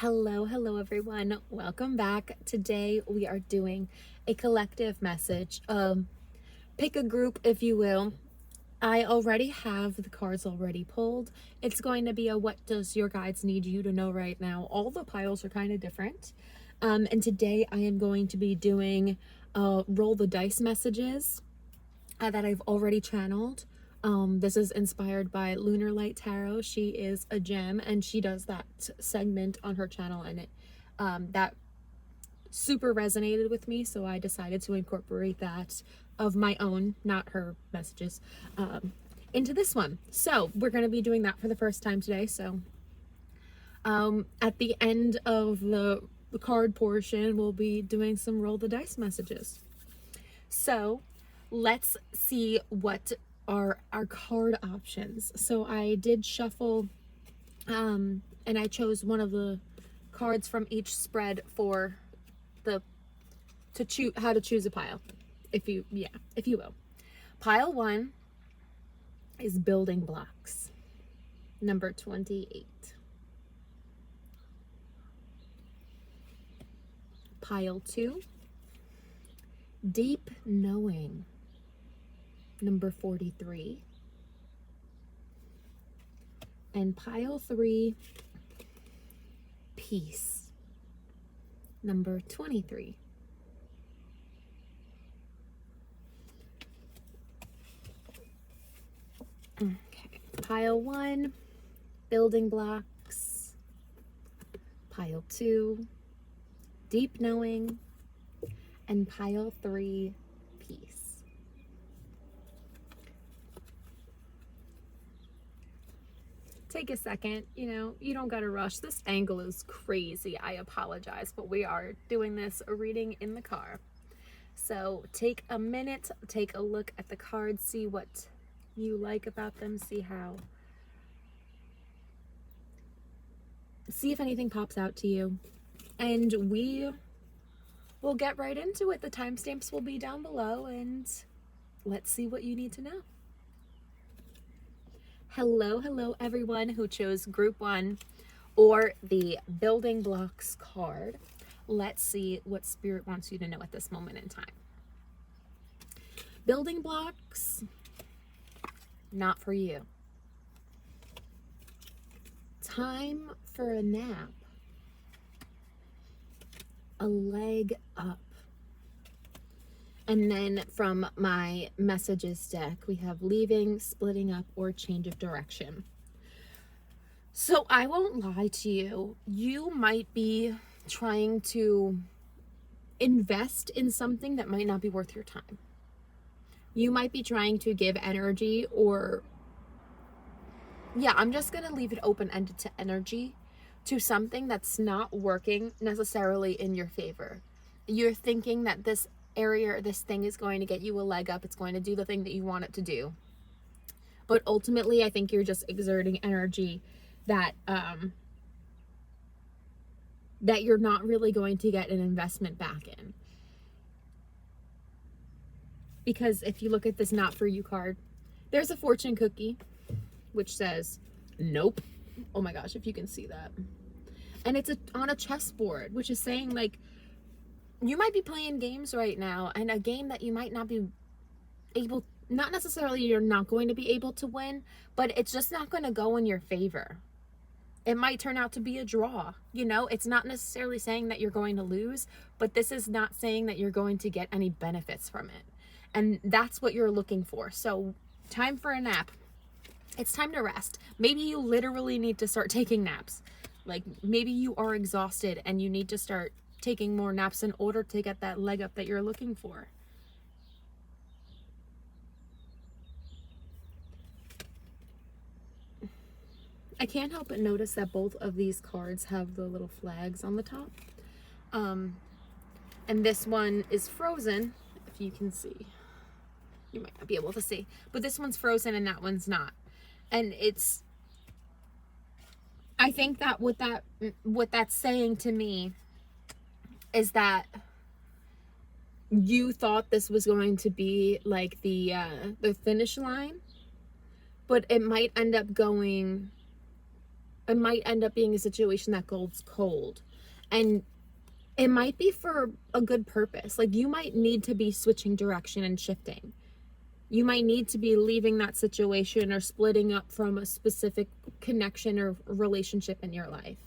Hello everyone. Welcome back. Today we are doing a collective message. Pick a group, if you will. I already have the cards already pulled. It's going to be a what does your guides need you to know right now. All the piles are kind of different. And today I am going to be doing roll the dice messages that I've already channeled. This is inspired by Lunar Light Tarot. She is a gem and she does that segment on her channel, and it that super resonated with me, so I decided to incorporate that of my own, not her messages, into this one. So we're going to be doing that for the first time today. So at the end of the card portion, we'll be doing some roll the dice messages. So let's see what are our card options. So I did shuffle and I chose one of the cards from each spread for how to choose a pile, if you will. Pile 1 is building blocks, number 28. Pile 2, deep knowing, number 43. And pile 3, peace, number 23. Okay, pile 1, building blocks. Pile 2, deep knowing. And pile 3, peace. Take a second, you don't gotta rush. This angle is crazy, I apologize, but we are doing this reading in the car. So take a minute, take a look at the cards, see what you like about them, see if anything pops out to you, and we will get right into it. The timestamps will be down below, and let's see what you need to know. Hello everyone who chose group 1 or the building blocks card. Let's see what spirit wants you to know at this moment in time. Building blocks, not for you. Time for a nap. A leg up. And then from my messages deck, we have leaving, splitting up, or change of direction. So I won't lie to you. You might be trying to invest in something that might not be worth your time. You might be trying to give energy, or I'm just going to leave it open-ended to energy, to something that's not working necessarily in your favor. You're thinking that this area or this thing is going to get you a leg up, it's going to do the thing that you want it to do, but ultimately I think you're just exerting energy that that you're not really going to get an investment back in. Because if you look at this not for you card, there's a fortune cookie which says nope. Oh my gosh, if you can see that. And it's on a chessboard, which is saying, like, you might be playing games right now, and a game that you might not be able, not necessarily you're not going to be able to win, but it's just not going to go in your favor. It might turn out to be a draw. It's not necessarily saying that you're going to lose, but this is not saying that you're going to get any benefits from it. And that's what you're looking for. So time for a nap. It's time to rest. Maybe you literally need to start taking naps. Like, maybe you are exhausted and you need to start taking more naps in order to get that leg up that you're looking for. I can't help but notice that both of these cards have the little flags on the top. And this one is frozen, if you can see. You might not be able to see, but this one's frozen and that one's not. And I think that what that's saying to me is that you thought this was going to be like the finish line, but it might end up going it might end up being a situation that goes cold. And it might be for a good purpose. Like, you might need to be switching direction and shifting. You might need to be leaving that situation or splitting up from a specific connection or relationship in your life.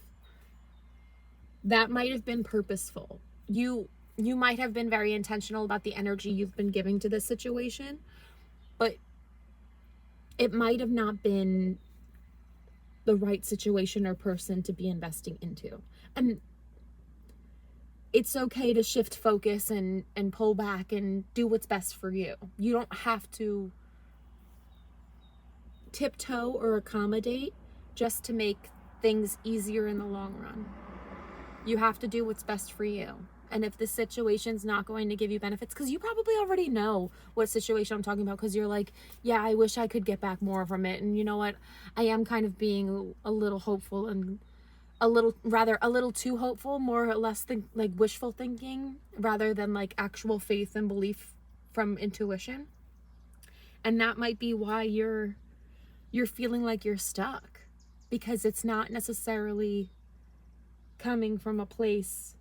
That might have been purposeful. You might have been very intentional about the energy you've been giving to this situation, but it might have not been the right situation or person to be investing into. And it's okay to shift focus and pull back and do what's best for you. You don't have to tiptoe or accommodate just to make things easier in the long run. You have to do what's best for you. And if the situation's not going to give you benefits, because you probably already know what situation I'm talking about, because you're like, yeah, I wish I could get back more from it. And you know what? I am kind of being a little hopeful and a little too hopeful, more or less like wishful thinking rather than like actual faith and belief from intuition. And that might be why you're feeling like you're stuck, because it's not necessarily coming from a place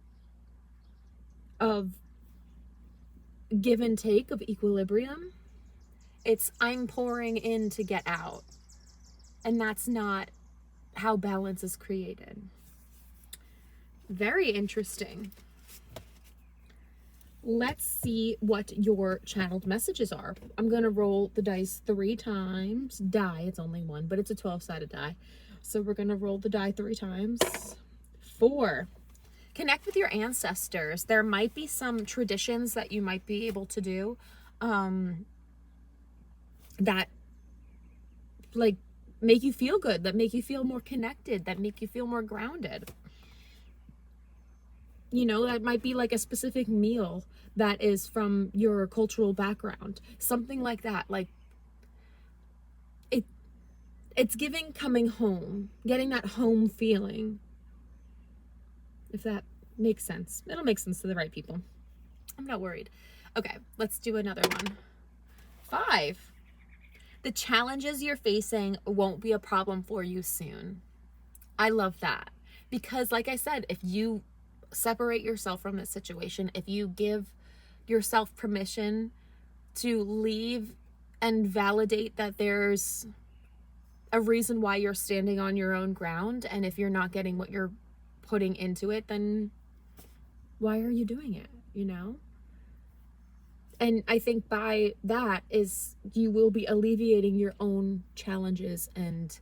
of give and take, of equilibrium. It's I'm pouring in to get out. And that's not how balance is created. Very interesting. Let's see what your channeled messages are. I'm going to roll the dice 3 times. It's only one, but it's a 12-sided die. So we're going to roll the die 3 times. 4. Connect with your ancestors. There might be some traditions that you might be able to do that like make you feel good, that make you feel more connected, that make you feel more grounded. You know, that might be like a specific meal that is from your cultural background. Something like that. Like it's giving coming home, getting that home feeling. If that makes sense. It'll make sense to the right people. I'm not worried. Okay, let's do another one. 5. The challenges you're facing won't be a problem for you soon. I love that. Because like I said, if you separate yourself from this situation, if you give yourself permission to leave and validate that there's a reason why you're standing on your own ground, and if you're not getting what you're putting into it, then why are you doing it, you know? And I think by that is you will be alleviating your own challenges and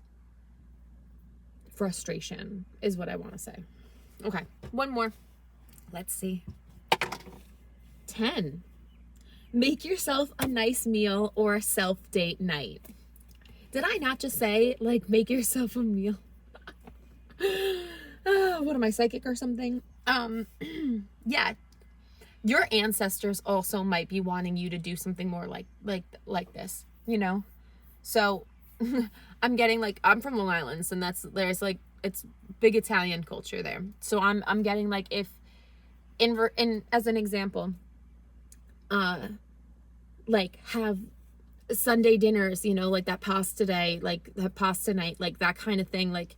frustration is what I want to say. Okay, one more. Let's see. 10. Make yourself a nice meal or a self-date night. Did I not just say, like, make yourself a meal? What am I, psychic or something? Yeah. Your ancestors also might be wanting you to do something more like this, you know? So I'm getting like, I'm from Long Island, and there's like, it's big Italian culture there. So I'm getting like, if in as an example, like have Sunday dinners, you know, like that pasta day, like that pasta night, like that kind of thing, like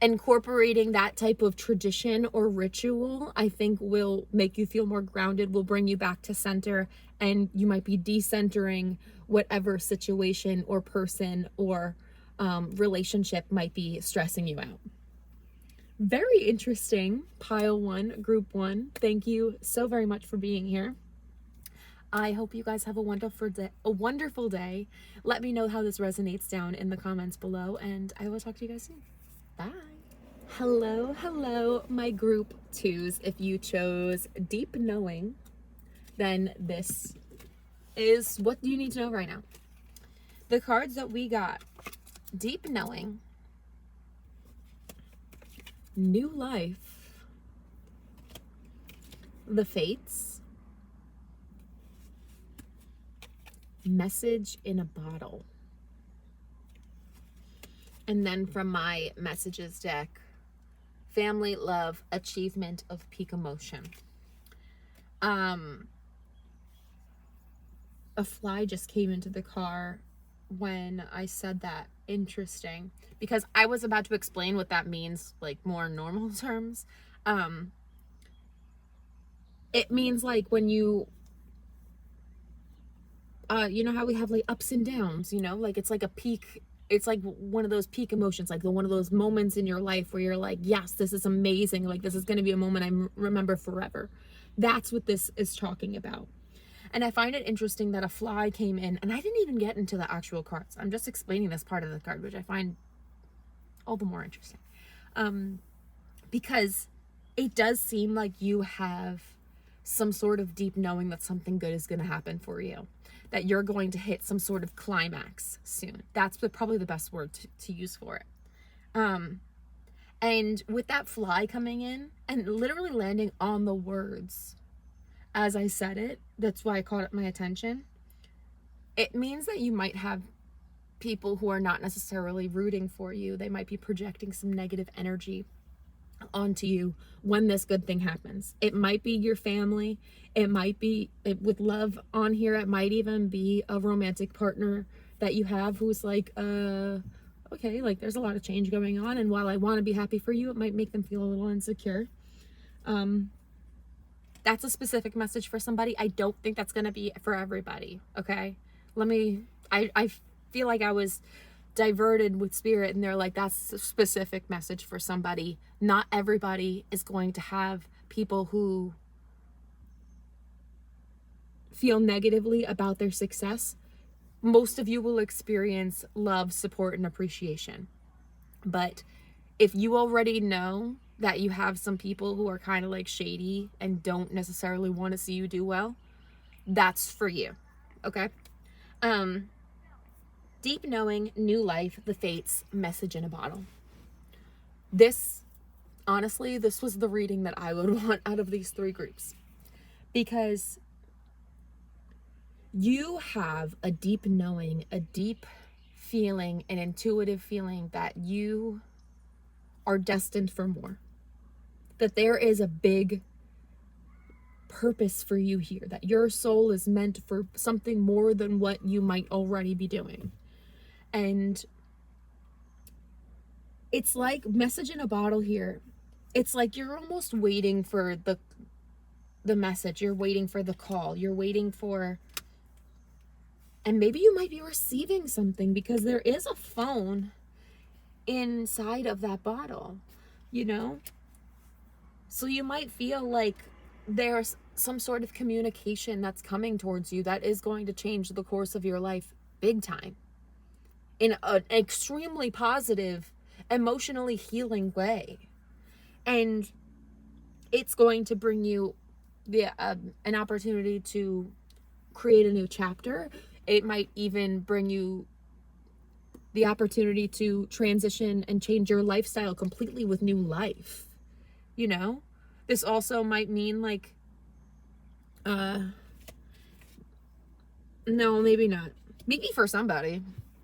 incorporating that type of tradition or ritual, I think will make you feel more grounded, will bring you back to center, and you might be decentering whatever situation or person or relationship might be stressing you out. Very interesting. Pile 1, group 1. Thank you so very much for being here. I hope you guys have a wonderful day. Let me know how this resonates down in the comments below, and I will talk to you guys soon. Bye. Hello, my group 2s. If you chose deep knowing, then this is what you need to know right now. The cards that we got: deep knowing, new life, the fates, message in a bottle. And then from my messages deck, family, love, achievement of peak emotion. A fly just came into the car when I said that. Interesting. Because I was about to explain what that means, like more normal terms. It means like when you you know how we have like ups and downs, you know, like it's like a peak. It's like one of those peak emotions, like one of those moments in your life where you're like, yes, this is amazing. Like this is going to be a moment I remember forever. That's what this is talking about. And I find it interesting that a fly came in, and I didn't even get into the actual cards. I'm just explaining this part of the card, which I find all the more interesting. Because it does seem like you have some sort of deep knowing that something good is going to happen for you, that you're going to hit some sort of climax soon. That's probably the best word to use for it. And with that fly coming in and literally landing on the words as I said it, that's why I caught my attention. It means that you might have people who are not necessarily rooting for you. They might be projecting some negative energy onto you when this good thing happens. It might be your family. It might be, with love on here, it might even be a romantic partner that you have who's like, okay, like there's a lot of change going on, and while I want to be happy for you, it might make them feel a little insecure. That's a specific message for somebody. I don't think that's going to be for everybody. Okay. I feel like I was diverted with spirit, and they're like, that's a specific message for somebody. Not everybody is going to have people who feel negatively about their success. Most of you will experience love, support, and appreciation. But if you already know that you have some people who are kind of like shady and don't necessarily want to see you do well, that's for you. Okay. Deep knowing, new life, the fates, message in a bottle. This, honestly, this was the reading that I would want out of these three groups, because you have a deep knowing, a deep feeling, an intuitive feeling that you are destined for more, that there is a big purpose for you here, that your soul is meant for something more than what you might already be doing. And it's like message in a bottle here. It's like you're almost waiting for the message. You're waiting for the call. You're waiting for, and maybe you might be receiving something, because there is a phone inside of that bottle, you know? So you might feel like there's some sort of communication that's coming towards you that is going to change the course of your life big time, in an extremely positive, emotionally healing way. And it's going to bring you an opportunity to create a new chapter. It might even bring you the opportunity to transition and change your lifestyle completely with new life. You know, this also might mean like, no, maybe not. Maybe for somebody,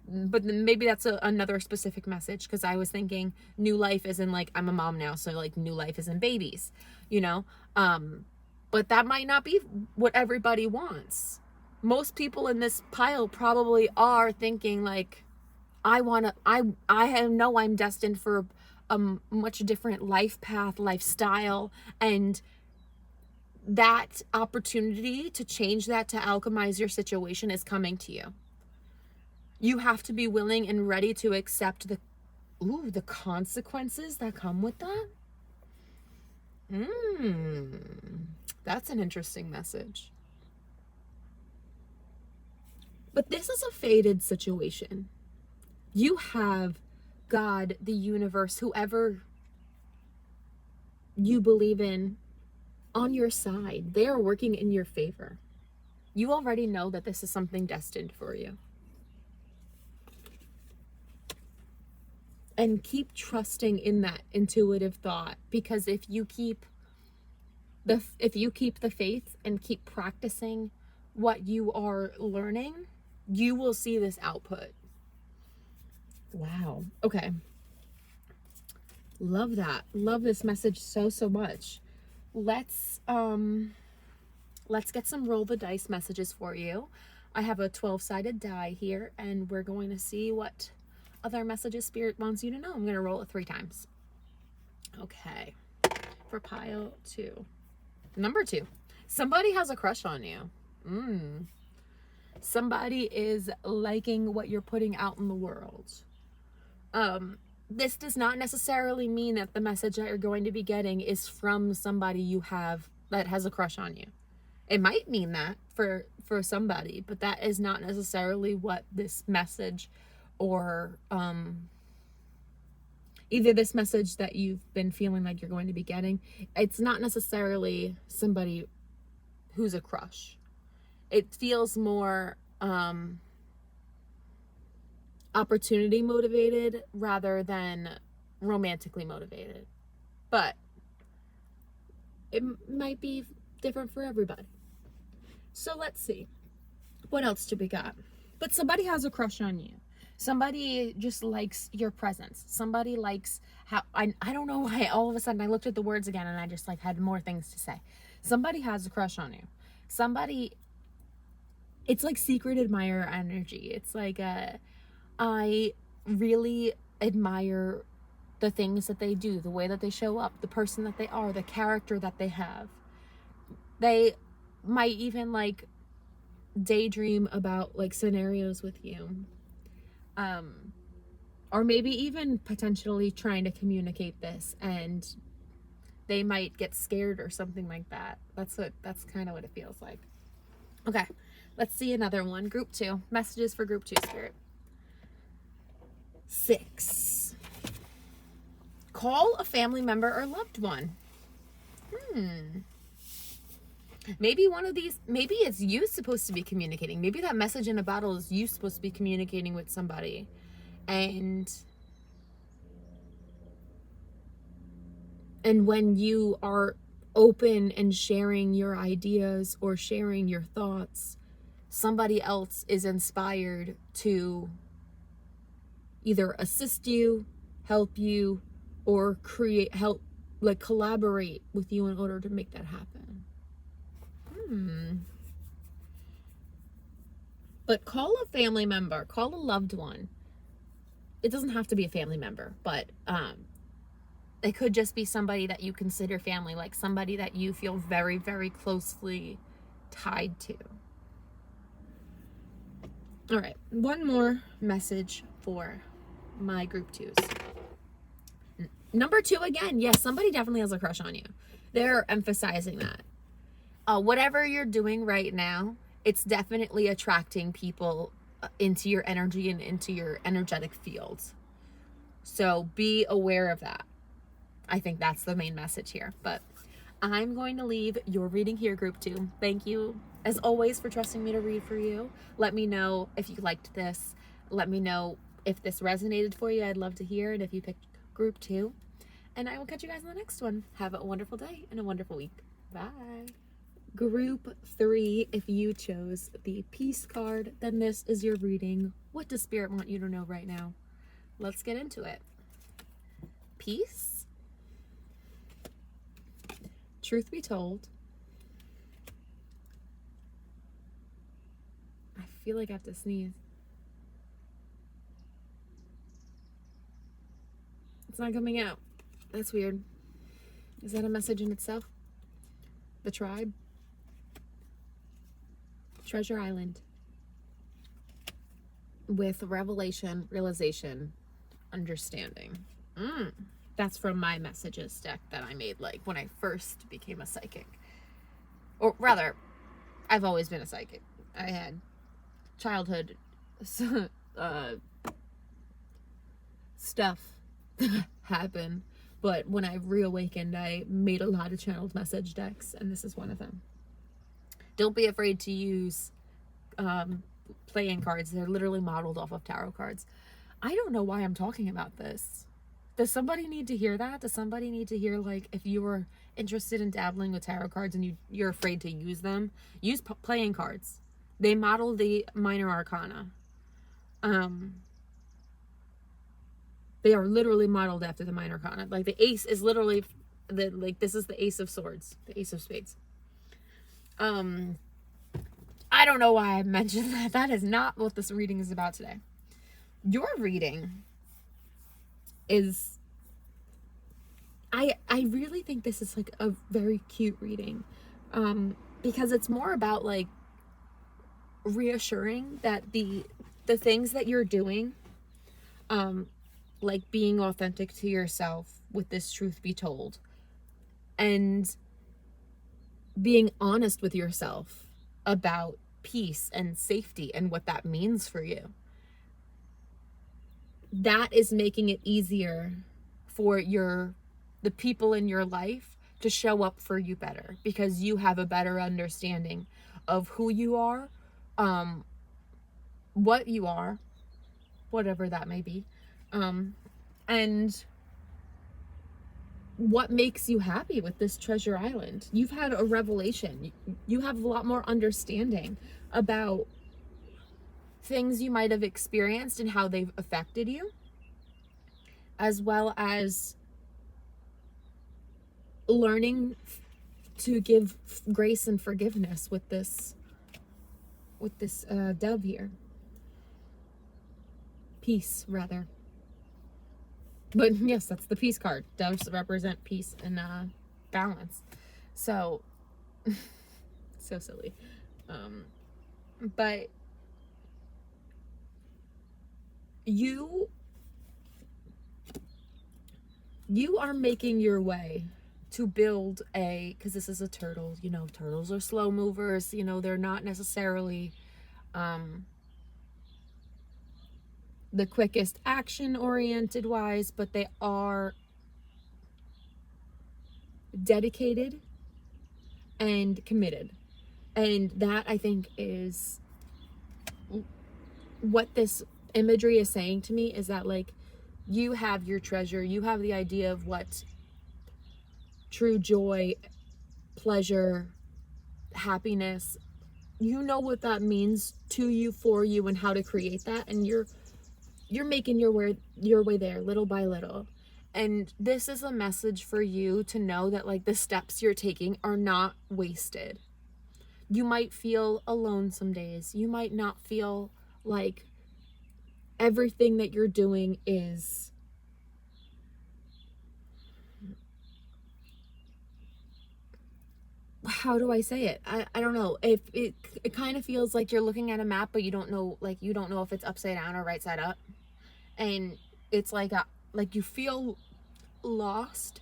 but then maybe that's another specific message, because I was thinking new life is in like, I'm a mom now, so like new life is in babies, you know? But that might not be what everybody wants. Most people in this pile probably are thinking like, I know I'm destined for a much different life path, lifestyle, and that opportunity to change that, to alchemize your situation, is coming to you. You have to be willing and ready to accept the consequences that come with that. That's an interesting message. But this is a fated situation. You have God, the universe, whoever you believe in, on your side. They are working in your favor. You already know that this is something destined for you. And keep trusting in that intuitive thought, because if you keep the faith and keep practicing what you are learning, you will see this output. Wow. Okay. Love that. Love this message so much. Let's get some roll the dice messages for you. I have a 12-sided die here, and we're going to see what other messages Spirit wants you to know. I'm going to roll it 3 times. Okay. For pile 2. Number 2. Somebody has a crush on you. Somebody is liking what you're putting out in the world. This does not necessarily mean that the message that you're going to be getting is from somebody you have that has a crush on you. It might mean that for somebody, but that is not necessarily what this message or either this message that you've been feeling like you're going to be getting. It's not necessarily somebody who's a crush. It feels more opportunity motivated rather than romantically motivated. But it might be different for everybody. So let's see. What else do we got? But somebody has a crush on you. Somebody just likes your presence. Somebody likes how, I don't know why all of a sudden I looked at the words again and I just like had more things to say. Somebody has a crush on you. Somebody, it's like secret admirer energy. It's like I really admire the things that they do, the way that they show up, the person that they are, the character that they have. They might even like daydream about like scenarios with you. Or maybe even potentially trying to communicate this, and they might get scared or something like that. That's kind of what it feels like. Okay, let's see another one. Group 2. Messages for group 2, Spirit. 6. Call a family member or loved one. Maybe one of these, maybe it's you supposed to be communicating. Maybe that message in a bottle is you supposed to be communicating with somebody. And when you are open and sharing your ideas or sharing your thoughts, somebody else is inspired to either assist you, help you, or collaborate with you in order to make that happen. But call a family member, call a loved one. It doesn't have to be a family member, but it could just be somebody that you consider family, like somebody that you feel very, very closely tied to. All right, one more message for my group 2s. Number 2, again, yes, somebody definitely has a crush on you. They're emphasizing that. Whatever you're doing right now, it's definitely attracting people into your energy and into your energetic fields. So be aware of that. I think that's the main message here. But I'm going to leave your reading here, group 2. Thank you, as always, for trusting me to read for you. Let me know if you liked this. Let me know if this resonated for you. I'd love to hear it if you picked group 2. And I will catch you guys in the next one. Have a wonderful day and a wonderful week. Bye. Group 3, if you chose the peace card, then this is your reading. What does Spirit want you to know right now? Let's get into it. Peace. Truth be told, I feel like I have to sneeze. It's not coming out. That's weird. Is that a message in itself? The tribe? Treasure Island. With revelation, realization, understanding. That's from my messages deck that I made like when I first became a psychic. Or rather, I've always been a psychic. I had childhood stuff happen, but when I reawakened, I made a lot of channeled message decks, and this is one of them. Don't be afraid to use playing cards. They're literally modeled off of tarot cards. I don't know why I'm talking about this. Does somebody need to hear that? Does somebody need to hear, like, if you were interested in dabbling with tarot cards and you're afraid to use them, use playing cards. They model the minor arcana. They are literally modeled after the minor arcana. Like, the ace is literally this is the ace of swords, the ace of spades. I don't know why I mentioned that. That is not what this reading is about today. Your reading is, I really think this is like a very cute reading, because it's more about like reassuring that the things that you're doing, like being authentic to yourself with this truth be told, and being honest with yourself about peace and safety and what that means for you, that is making it easier for the people in your life to show up for you better, because you have a better understanding of who you are, what you are, whatever that may be, and what makes you happy with this treasure island. You've had a revelation. You have a lot more understanding about things you might have experienced and how they've affected you, as well as learning to give grace and forgiveness with this dove here. Peace, rather. But yes, that's the peace card. Doves represent peace and balance. So, so silly. But you are making your way to build because this is a turtle, you know, turtles are slow movers, you know, they're not necessarily the quickest action oriented wise, but they are dedicated and committed. And that, I think, is what this imagery is saying to me, is that like you have your treasure, you have the idea of what true joy, pleasure, happiness, you know what that means to you, for you, and how to create that, and you're making your way there little by little. And this is a message for you to know that like the steps you're taking are not wasted. You might feel alone some days. You might not feel like everything that you're doing is how do I say it? I don't know. If it kind of feels like you're looking at a map, but you don't know if it's upside down or right side up. And it's like you feel lost,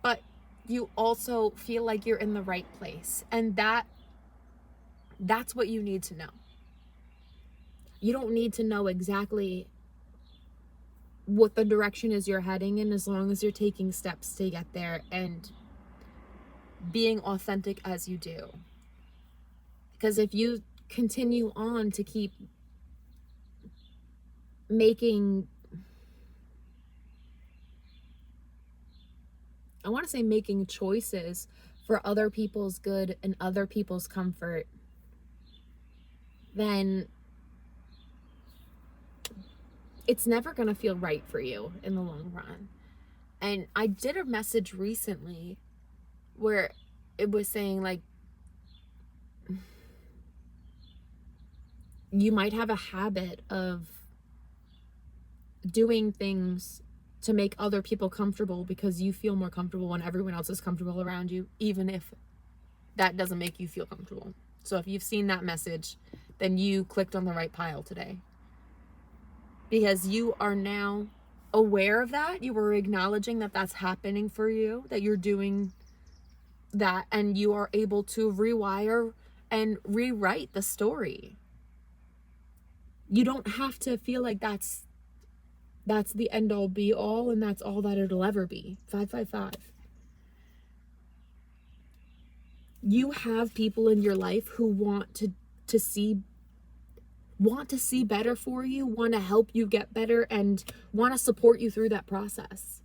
but you also feel like you're in the right place. And that's what you need to know. You don't need to know exactly what the direction is you're heading in, as long as you're taking steps to get there and being authentic as you do. Because if you continue on to keep making, I want to say making choices for other people's good and other people's comfort, then it's never going to feel right for you in the long run. And I did a message recently where it was saying like, you might have a habit of doing things to make other people comfortable because you feel more comfortable when everyone else is comfortable around you, even if that doesn't make you feel comfortable. So if you've seen that message, then you clicked on the right pile today, because you are now aware of that. You were acknowledging that that's happening for you, that you're doing that, and you are able to rewire and rewrite the story. You don't have to feel like that's the end all be all and that's all that it'll ever be. 555. You have people in your life who want to see better for you, want to help you get better, and want to support you through that process.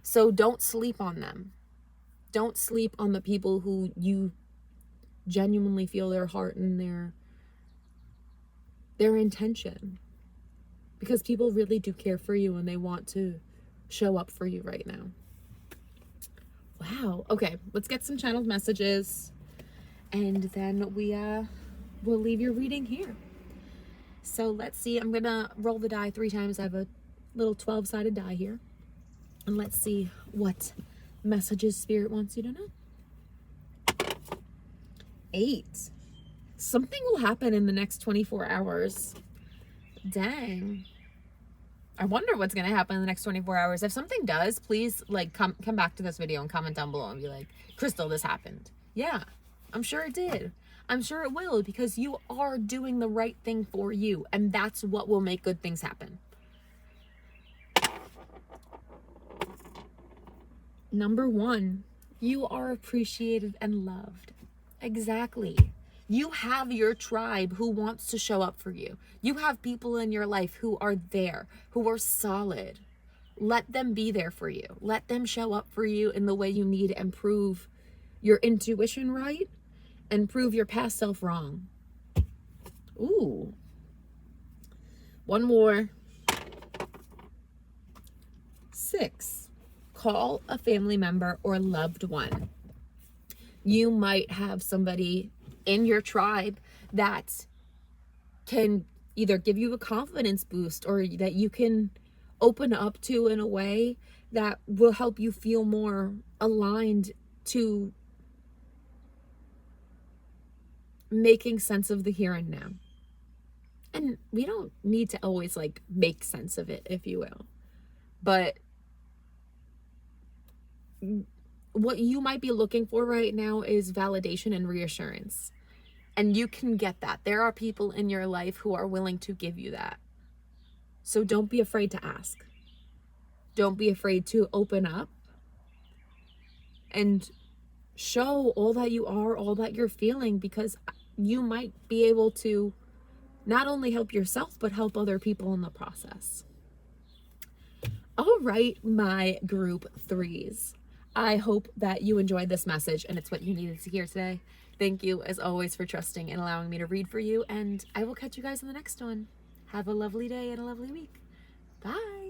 So don't sleep on them. Don't sleep on the people who you genuinely feel their heart and their intention, because people really do care for you and they want to show up for you right now. Wow. Okay, let's get some channeled messages, and then we we'll leave your reading here. So let's see. I'm going to roll the die 3 times. I have a little 12-sided die here. And let's see what messages Spirit wants you to know. 8. Something will happen in the next 24 hours. Dang. I wonder what's going to happen in the next 24 hours. If something does, please like come back to this video and comment down below and be like, Krystal, this happened. Yeah, I'm sure it did. I'm sure it will, because you are doing the right thing for you. And that's what will make good things happen. Number 1, you are appreciated and loved. Exactly. You have your tribe who wants to show up for you. You have people in your life who are there, who are solid. Let them be there for you. Let them show up for you in the way you need and prove your intuition right and prove your past self wrong. Ooh. One more. 6. Call a family member or loved one. You might have somebody in your tribe that can either give you a confidence boost or that you can open up to in a way that will help you feel more aligned to making sense of the here and now. And we don't need to always like make sense of it, if you will. But what you might be looking for right now is validation and reassurance. And you can get that. There are people in your life who are willing to give you that. So don't be afraid to ask. Don't be afraid to open up and show all that you are, all that you're feeling, because you might be able to not only help yourself, but help other people in the process. All right, my group 3s. I hope that you enjoyed this message and it's what you needed to hear today. Thank you, as always, for trusting and allowing me to read for you. And I will catch you guys in the next one. Have a lovely day and a lovely week. Bye.